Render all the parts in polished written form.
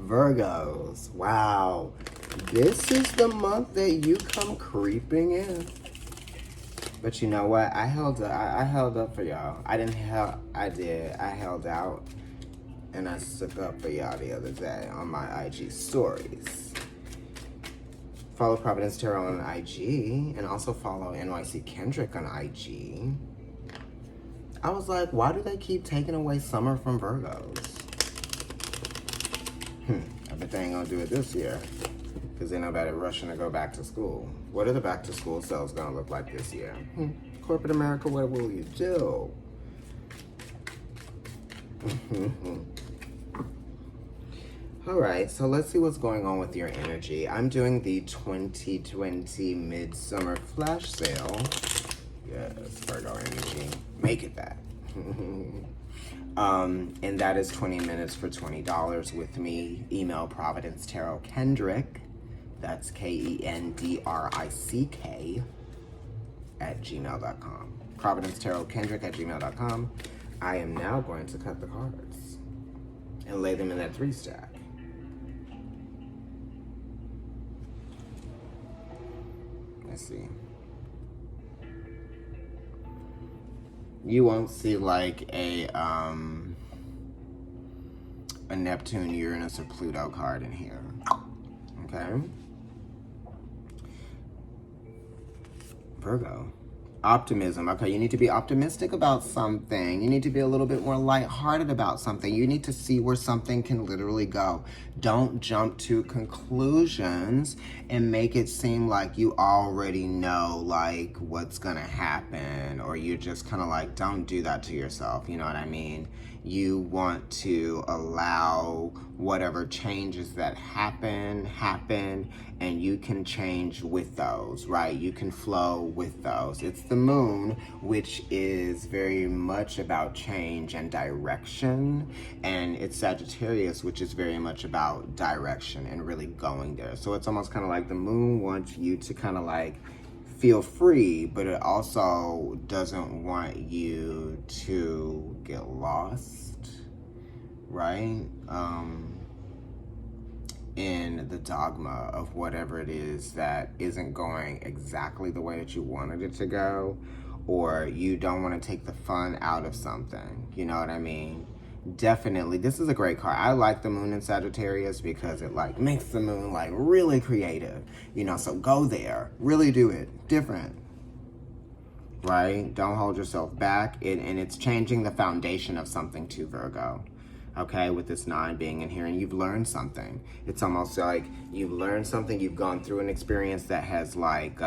Virgos. Wow. This is the month that you come creeping in. But you know what? I held up for y'all. I did. I held out. And I stuck up for y'all the other day on my IG stories. Follow Providence Tarot on IG. And also follow NYC Kendrick on IG. I was like, why do they keep taking away summer from Virgos? I bet they ain't gonna do it this year. Because ain't nobody rushing to go back to school. What are the back to school sales gonna look like this year? Corporate America, what will you do? All right, so let's see what's going on with your energy. I'm doing the 2020 Midsummer Flash Sale. Yes, Virgo energy. Make it that. And that is 20 minutes for $20 with me. Email providencetarotkendrick. That's KENDRICK @gmail.com. providencetarotkendrick@gmail.com. I am now going to cut the cards and lay them in that 3-stack. Let's see. You won't see like a Neptune, Uranus, or Pluto card in here. Okay. Virgo. Optimism. Okay, you need to be optimistic about something. You need to be a little bit more lighthearted about something. You need to see where something can literally go. Don't jump to conclusions and make it seem like you already know like what's gonna happen, or you're just kind of like, don't do that to yourself. You know what I mean? You want to allow whatever changes that happen, and you can change with those, right? You can flow with those. It's the moon, which is very much about change and direction, and it's Sagittarius, which is very much about direction and really going there. So it's almost kind of like the moon wants you to kind of like feel free, but it also doesn't want you to get lost, right? In the dogma of whatever it is that isn't going exactly the way that you wanted it to go, or you don't want to take the fun out of something. You know what I mean? Definitely, this is a great card. I like the moon in Sagittarius because it like makes the moon like really creative, you know, so go there, really do it different, right? Don't hold yourself back. And it's changing the foundation of something too, Virgo. Okay, with this 9 being in here, and you've learned something. It's almost like you've learned something, you've gone through an experience that has like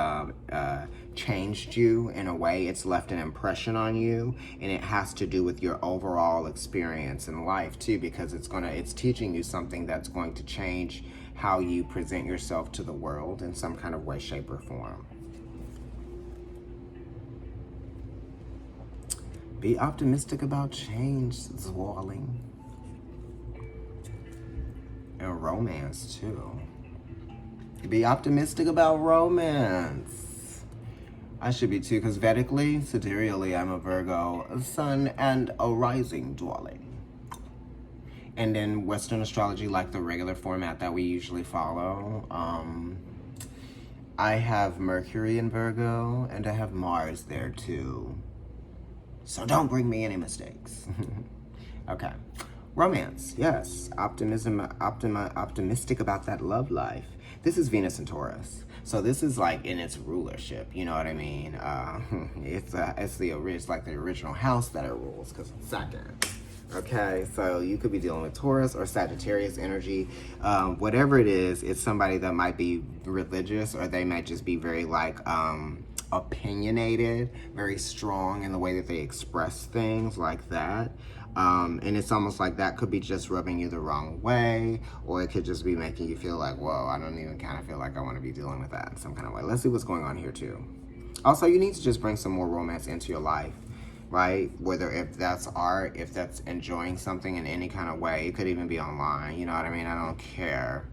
changed you in a way. It's left an impression on you, and it has to do with your overall experience in life too, because it's teaching you something that's going to change how you present yourself to the world in some kind of way, shape, or form. Be optimistic about change, darling. And romance too. Be optimistic about romance. I should be too, because Vedically, sidereally, I'm a Virgo, a sun and a rising, darling. And in Western astrology, like the regular format that we usually follow, I have Mercury in Virgo, and I have Mars there too. So don't bring me any mistakes. Okay. Romance, yes. Optimistic about that love life. This is Venus and Taurus. So this is like in its rulership, you know what I mean? It's like the original house that it rules, because it's second. Okay, so you could be dealing with Taurus or Sagittarius energy. Whatever it is, it's somebody that might be religious, or they might just be very like opinionated, very strong in the way that they express things, like that. And it's almost like that could be just rubbing you the wrong way, or it could just be making you feel like, whoa, I don't even kind of feel like I want to be dealing with that in some kind of way. Let's see what's going on here too. Also, you need to just bring some more romance into your life, right? Whether if that's art, if that's enjoying something in any kind of way, it could even be online, you know what I mean? I don't care.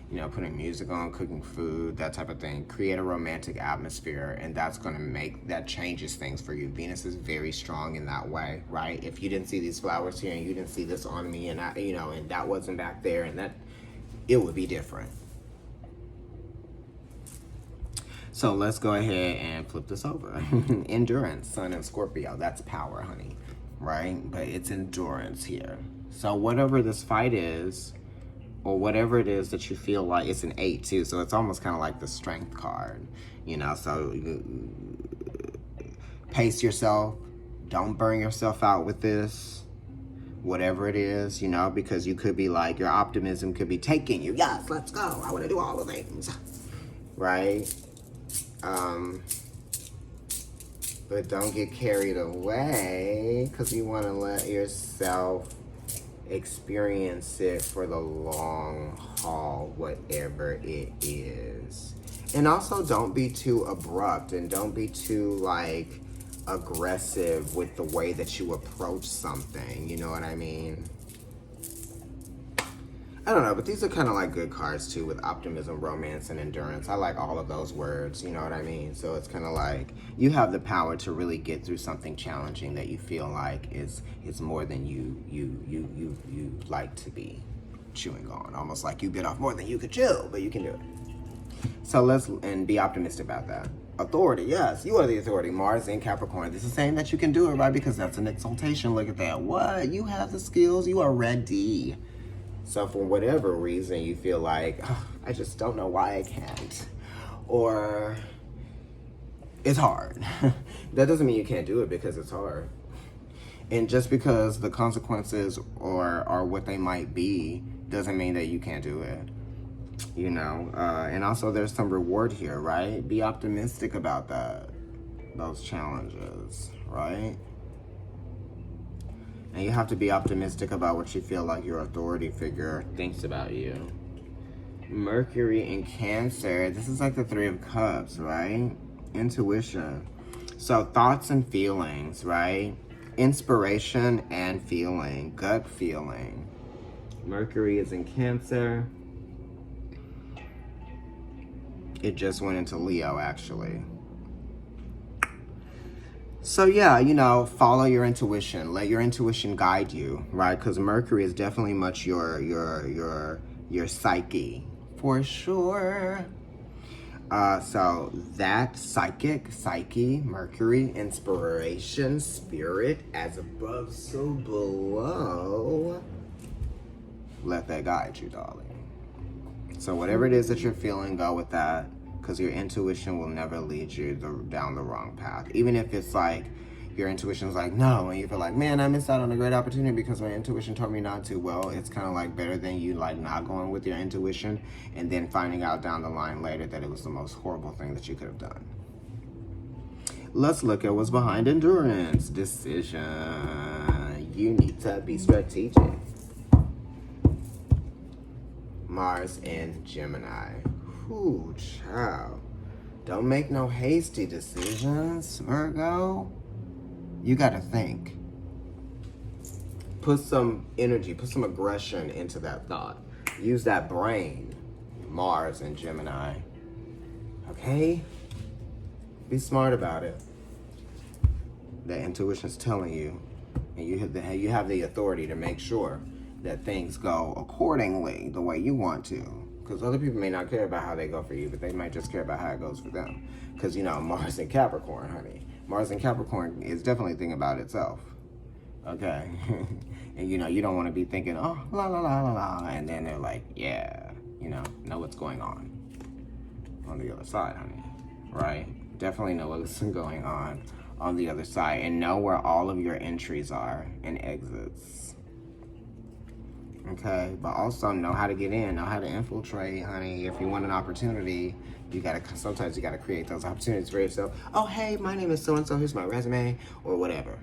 You know, putting music on, cooking food, that type of thing. Create a romantic atmosphere, and that changes things for you. Venus is very strong in that way, right? If you didn't see these flowers here, and you didn't see this on me, and and that wasn't back there, and that, it would be different. So let's go ahead and flip this over. Endurance, Sun and Scorpio. That's power, honey, right? But it's endurance here. So whatever this fight is, or whatever it is that you feel like, it's an 8 too, so it's almost kind of like the strength card, you know. So pace yourself, don't burn yourself out with this, whatever it is, you know, because you could be like, your optimism could be taking you, yes, let's go, I want to do all the things, right? But don't get carried away, because you want to let yourself experience it for the long haul, whatever it is. And also don't be too abrupt, and don't be too like aggressive with the way that you approach something, you know what I mean? I don't know, but these are kind of like good cards too, with optimism, romance, and endurance. I like all of those words, you know what I mean? So it's kind of like you have the power to really get through something challenging that you feel like is more than you like to be chewing on. Almost like you bit off more than you could chew, but you can do it. So and be optimistic about that. Authority, yes, you are the authority. Mars in Capricorn. This is saying that you can do it, right? Because that's an exaltation. Look at that. What? You have the skills. You are ready. So for whatever reason, you feel like, oh, I just don't know why I can't. Or it's hard. That doesn't mean you can't do it, because it's hard. And just because the consequences are what they might be, doesn't mean that you can't do it. You know, and also there's some reward here, right? Be optimistic about that, those challenges, right? And you have to be optimistic about what you feel like your authority figure thinks about you. Mercury in Cancer. This is like the 3 of Cups, right? Intuition. So thoughts and feelings, right? Inspiration and feeling. Gut feeling. Mercury is in Cancer. It just went into Leo, actually. So yeah, you know, follow your intuition. Let your intuition guide you, right? Because Mercury is definitely much your psyche, for sure. So that psyche, Mercury, inspiration, spirit, as above, so below. Let that guide you, darling. So whatever it is that you're feeling, go with that. Because your intuition will never lead you down the wrong path. Even if it's like, your intuition's like, no, and you feel like, man, I missed out on a great opportunity because my intuition told me not to. Well, it's kind of like better than you like not going with your intuition and then finding out down the line later that it was the most horrible thing that you could have done. Let's look at what's behind endurance. Decision. You need to be strategic. Mars in Gemini. Ooh, child. Don't make no hasty decisions, Virgo. You gotta think. Put some energy, put some aggression into that thought. Use that brain, Mars and Gemini. Okay? Be smart about it. That intuition's telling you, and you have the authority to make sure that things go accordingly the way you want to. Because other people may not care about how they go for you, but they might just care about how it goes for them. Because, you know, Mars in Capricorn, honey. Mars in Capricorn is definitely thinking about itself. Okay? And, you know, you don't want to be thinking, oh, la, la, la, la, la. And then they're like, yeah, you know what's going on the other side, honey. Right? Definitely know what's going on the other side. And know where all of your entries are and exits. Okay, but also know how to get in, know how to infiltrate, honey. If you want an opportunity, sometimes you gotta create those opportunities for yourself. Oh, hey, my name is so-and-so, here's my resume, or whatever.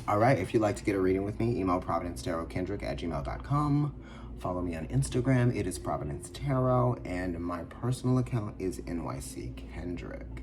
All right, if you'd like to get a reading with me, email providencetarotkendrick@gmail.com. Follow me on Instagram, it is Providence Tarot, and my personal account is NYC Kendrick.